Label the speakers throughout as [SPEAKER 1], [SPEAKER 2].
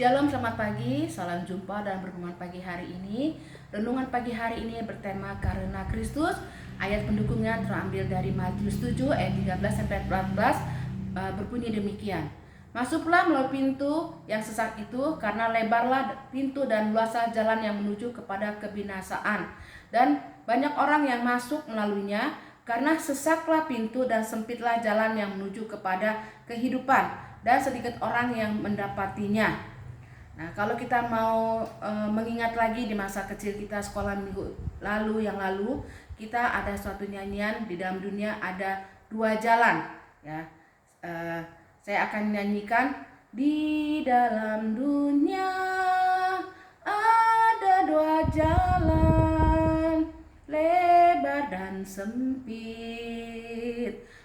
[SPEAKER 1] Shalom, selamat pagi, salam jumpa dan renungan pagi hari ini. Renungan pagi hari ini bertema karena Kristus. Ayat pendukungnya terambil dari Matius 7 ayat 13 sampai 14 berbunyi demikian. Masuklah melalui pintu yang sesak itu, karena lebarlah pintu dan luaslah jalan yang menuju kepada kebinasaan, dan banyak orang yang masuk melaluinya. Karena sesaklah pintu dan sempitlah jalan yang menuju kepada kehidupan, dan sedikit orang yang mendapatinya. Nah, kalau kita mau mengingat lagi di masa kecil kita sekolah minggu yang lalu, kita ada suatu nyanyian, di dalam dunia ada dua jalan. Ya, saya akan nyanyikan, di dalam dunia ada dua jalan, lebar dan sempit,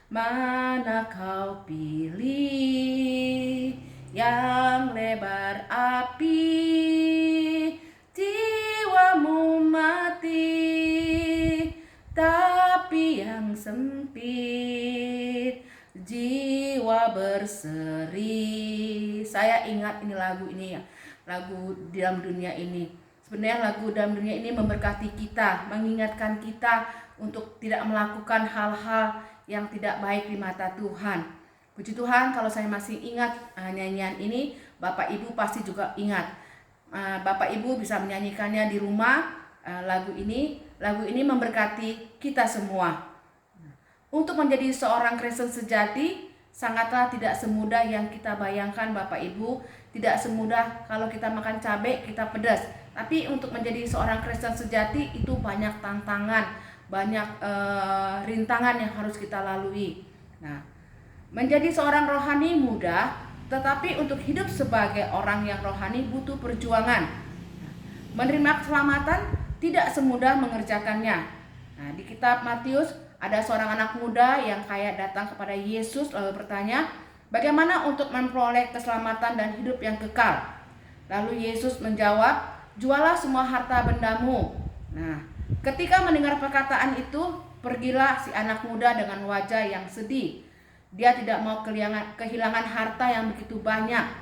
[SPEAKER 1] mana kau pilih? Yang lebar api, jiwamu mati, tapi yang sempit, jiwa berseri. Saya ingat ini lagu ini ya, lagu di dalam dunia ini. Sebenarnya lagu dalam dunia ini memberkati kita, mengingatkan kita untuk tidak melakukan hal-hal yang tidak baik di mata Tuhan. Puji Tuhan, kalau saya masih ingat nyanyian ini, Bapak Ibu pasti juga ingat. Bapak Ibu bisa menyanyikannya di rumah. Lagu ini memberkati kita semua. Untuk menjadi seorang Kristen sejati sangatlah tidak semudah yang kita bayangkan, Bapak Ibu. Tidak semudah kalau kita makan cabai kita pedas. Tapi untuk menjadi seorang Kristen sejati itu banyak tantangan, banyak rintangan yang harus kita lalui. Nah, menjadi seorang rohani mudah, tetapi untuk hidup sebagai orang yang rohani butuh perjuangan. Menerima keselamatan tidak semudah mengerjakannya. Nah, di kitab Matius ada seorang anak muda yang kaya datang kepada Yesus lalu bertanya, bagaimana untuk memperoleh keselamatan dan hidup yang kekal? Lalu Yesus menjawab, jualah semua harta bendamu. Nah, ketika mendengar perkataan itu, pergilah si anak muda dengan wajah yang sedih. Dia tidak mau kehilangan harta yang begitu banyak.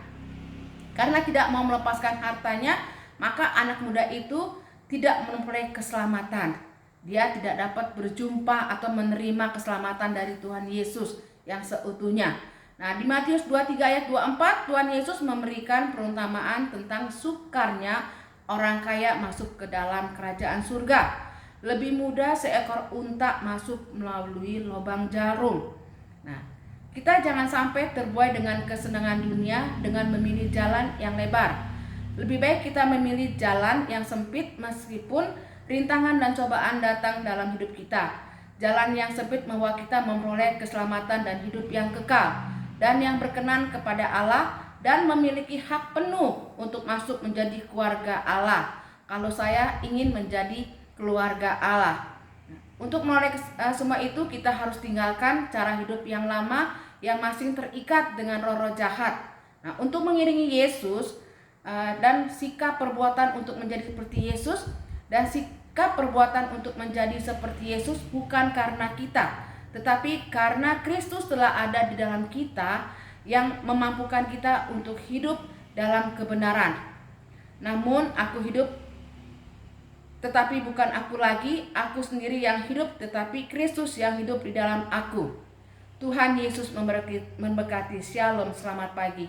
[SPEAKER 1] Karena tidak mau melepaskan hartanya, maka anak muda itu tidak memperoleh keselamatan. Dia tidak dapat berjumpa atau menerima keselamatan dari Tuhan Yesus yang seutuhnya. Nah, di Matius 23 ayat 24, Tuhan Yesus memberikan perumpamaan tentang sukarnya orang kaya masuk ke dalam kerajaan surga. Lebih mudah seekor unta masuk melalui lubang jarum. Nah, kita jangan sampai terbuai dengan kesenangan dunia dengan memilih jalan yang lebar. Lebih baik kita memilih jalan yang sempit meskipun rintangan dan cobaan datang dalam hidup kita. Jalan yang sempit membawa kita memperoleh keselamatan dan hidup yang kekal dan yang berkenan kepada Allah, dan memiliki hak penuh untuk masuk menjadi keluarga Allah. Kalau saya ingin menjadi keluarga Allah. Untuk menolak semua itu, kita harus tinggalkan cara hidup yang lama yang masih terikat dengan roh-roh jahat. Nah, untuk mengiringi Yesus dan sikap perbuatan untuk menjadi seperti Yesus, dan sikap perbuatan untuk menjadi seperti Yesus bukan karena kita, tetapi karena Kristus telah ada di dalam kita yang memampukan kita untuk hidup dalam kebenaran. Namun aku hidup, tetapi bukan aku lagi, aku sendiri yang hidup, tetapi Kristus yang hidup di dalam aku. Tuhan Yesus memberkati. Shalom, selamat pagi.